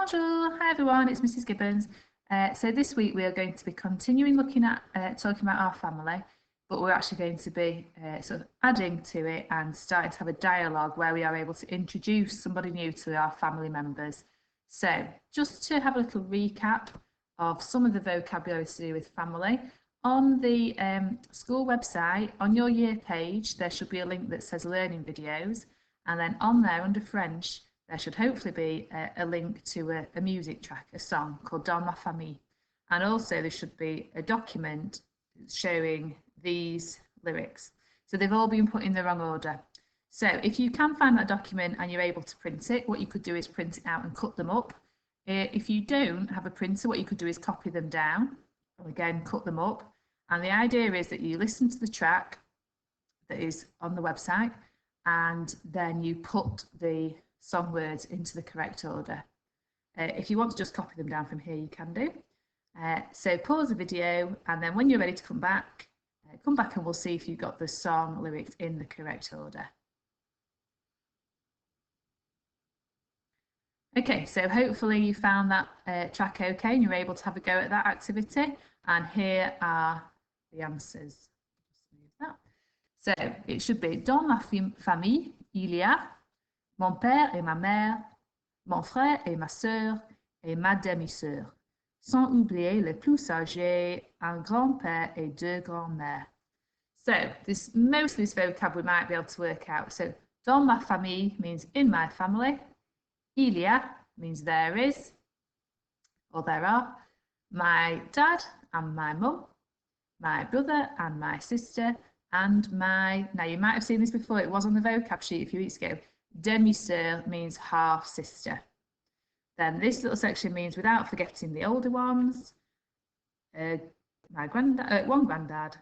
Bonjour, hi everyone, it's Mrs. Gibbons. So this week we are going to be continuing looking at talking about our family, but we're actually going to be sort of adding to it and starting to have a dialogue where we are able to introduce somebody new to our family members. So just to have a little recap of some of the vocabulary to do with family, on the school website, on your year page, there should be a link that says learning videos, and then on there under French, there should hopefully be a link to a music track, a song called Dans ma famille. And also there should be a document showing these lyrics. So they've all been put in the wrong order. So if you can find that document and you're able to print it, what you could do is print it out and cut them up. If you don't have a printer, what you could do is copy them down, and again, cut them up. And the idea is that you listen to the track that is on the website, and then you put the song words into the correct order. If you want to just copy them down from here, you can do. So pause the video, and then when you're ready to come back and we'll see if you've got the song lyrics in the correct order. Okay, so hopefully you found that track okay and you're able to have a go at that activity. And here are the answers. So it should be dans ma famille, il y a mon père et ma mère, mon frère et ma sœur, et ma demi-sœur, sans oublier les plus âgés, un grand-père et deux grands-mères. So most of this vocab we might be able to work out. So dans ma famille means in my family. Il y a means there is, or there are. My dad and my mum, my brother and my sister, and now you might have seen this before, it was on the vocab sheet a few weeks ago, demi-sœur means half sister. Then this little section means without forgetting the older ones, one granddad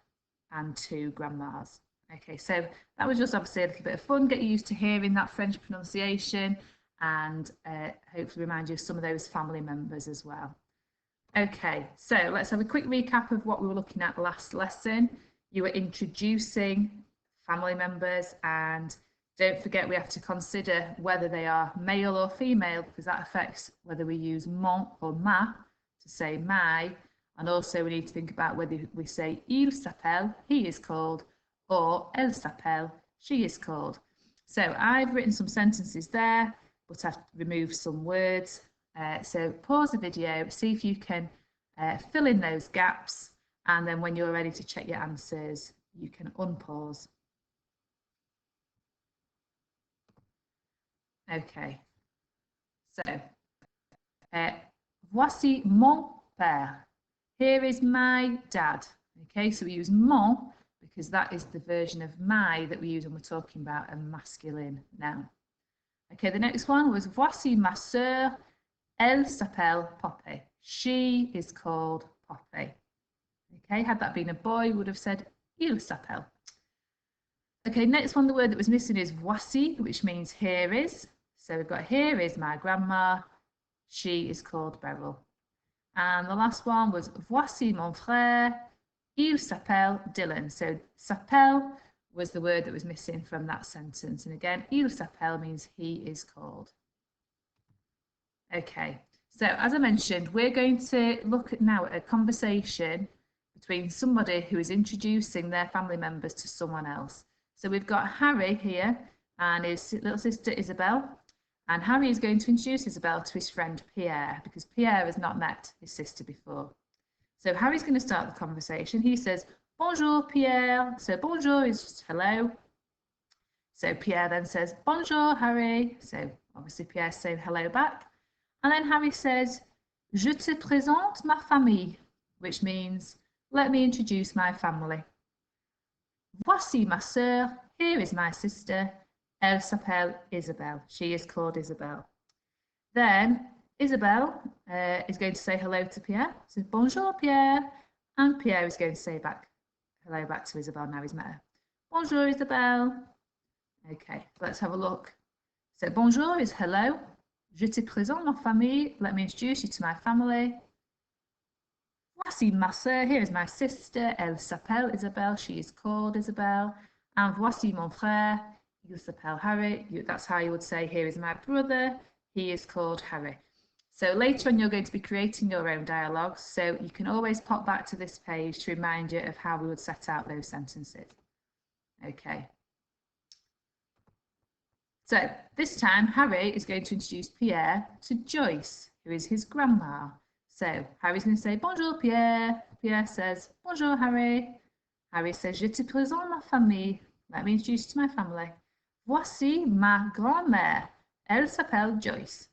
and two grandmas. Okay, so that was just obviously a little bit of fun, get you used to hearing that French pronunciation, and hopefully remind you of some of those family members as well. Okay, so let's have a quick recap of what we were looking at last lesson. You were introducing family members, and don't forget we have to consider whether they are male or female, because that affects whether we use mon or ma to say my, and also we need to think about whether we say il s'appelle, he is called, or elle s'appelle, she is called. So I've written some sentences there, but I've removed some words. So pause the video, see if you can fill in those gaps, and then when you're ready to check your answers, you can unpause. Okay, so voici mon père. Here is my dad. Okay, so we use mon because that is the version of my that we use when we're talking about a masculine noun. Okay, the next one was voici ma sœur. Elle s'appelle Poppy. She is called Poppy. Okay, had that been a boy, we would have said il s'appelle. Okay, next one, the word that was missing is voici, which means here is. So we've got here is my grandma. She is called Beryl. And the last one was voici mon frère. Il s'appelle Dylan. So s'appelle was the word that was missing from that sentence. And again, il s'appelle means he is called. Okay, so as I mentioned, we're going to look now at a conversation between somebody who is introducing their family members to someone else. So we've got Harry here and his little sister Isabel, and Harry is going to introduce Isabel to his friend Pierre, because Pierre has not met his sister before. So Harry's going to start the conversation. He says, bonjour Pierre. So bonjour is just hello. So Pierre then says, bonjour Harry. So obviously Pierre's saying hello back. And then Harry says, je te présente ma famille, which means, let me introduce my family. Voici ma sœur, here is my sister. Elle s'appelle Isabelle, she is called Isabel. Then Isabel is going to say hello to Pierre. So bonjour Pierre, and Pierre is going to say hello back to Isabel now he's met her. Bonjour Isabelle. Okay, let's have a look. So bonjour is hello. Je te présente ma famille. Let me introduce you to my family. Voici ma sœur. Here is my sister. Elle s'appelle Isabelle. She is called Isabelle. And voici mon frère. Il s'appelle Harry. That's how you would say, here is my brother. He is called Harry. So later on, you're going to be creating your own dialogues. So you can always pop back to this page to remind you of how we would set out those sentences. Okay. So this time, Harry is going to introduce Pierre to Joyce, who is his grandma. So Harry's going to say, Bonjour Pierre. Pierre says, Bonjour Harry. Harry says, Je te présente ma famille. Let me introduce you to my family. Voici ma grand-mère. Elle s'appelle Joyce.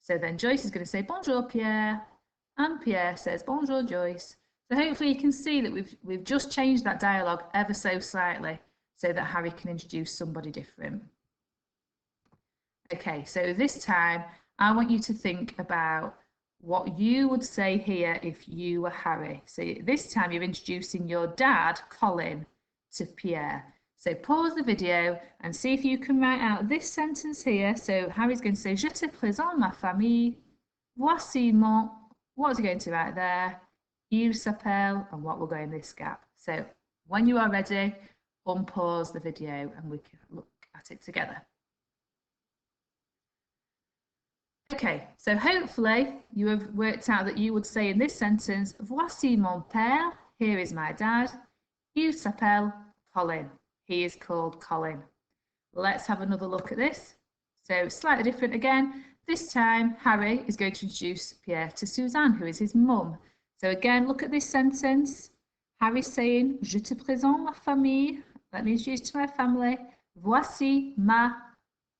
So then Joyce is going to say, Bonjour Pierre. And Pierre says, Bonjour Joyce. So hopefully you can see that we've just changed that dialogue ever so slightly so that Harry can introduce somebody different. Okay, so this time I want you to think about what you would say here if you were Harry. So this time you're introducing your dad, Colin, to Pierre. So pause the video and see if you can write out this sentence here. So Harry's going to say, Je te présente ma famille. Voici mon... What's he going to write there? Il s'appelle, and what will go in this gap. So when you are ready, unpause the video and we can look at it together. Okay, so hopefully you have worked out that you would say in this sentence, Voici mon père, here is my dad. Il s'appelle Colin, he is called Colin. Let's have another look at this. So slightly different again. This time, Harry is going to introduce Pierre to Suzanne, who is his mum. So again, look at this sentence. Harry's saying, Je te présente ma famille. Let me introduce you to my family. Voici ma.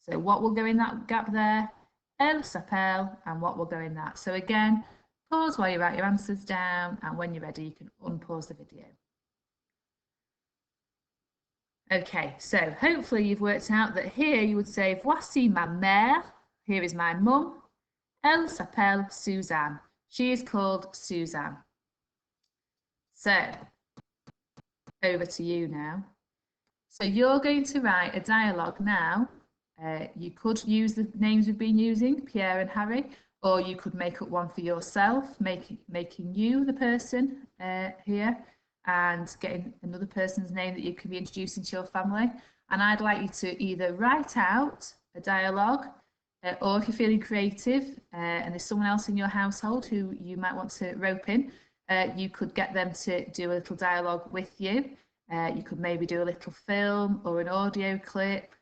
So what will go in that gap there? Elle s'appelle, and what will go in that. So again, pause while you write your answers down, and when you're ready, you can unpause the video. Okay, so hopefully you've worked out that here you would say, Voici ma mère, here is my mum. Elle s'appelle Suzanne, she is called Suzanne. So, over to you now. So you're going to write a dialogue now. You could use the names we've been using, Pierre and Harry, or you could make up one for yourself, making you the person here and getting another person's name that you can be introducing to your family. And I'd like you to either write out a dialogue or if you're feeling creative and there's someone else in your household who you might want to rope in, you could get them to do a little dialogue with you. You could maybe do a little film or an audio clip.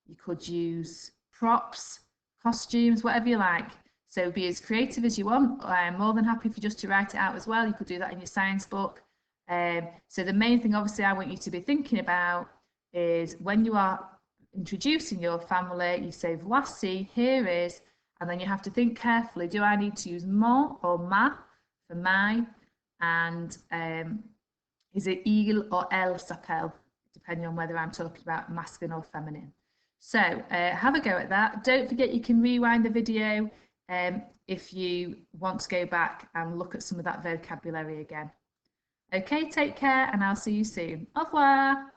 You could use props, costumes, whatever you like. So be as creative as you want. I'm more than happy for you just to write it out as well. You could do that in your science book. So the main thing, obviously, I want you to be thinking about is when you are introducing your family, you say voici, here is, and then you have to think carefully, do I need to use mon or ma for my? And is it il or elle s'appelle, depending on whether I'm talking about masculine or feminine. So have a go at that. Don't forget you can rewind the video if you want to go back and look at some of that vocabulary again. Okay, take care and I'll see you soon. Au revoir.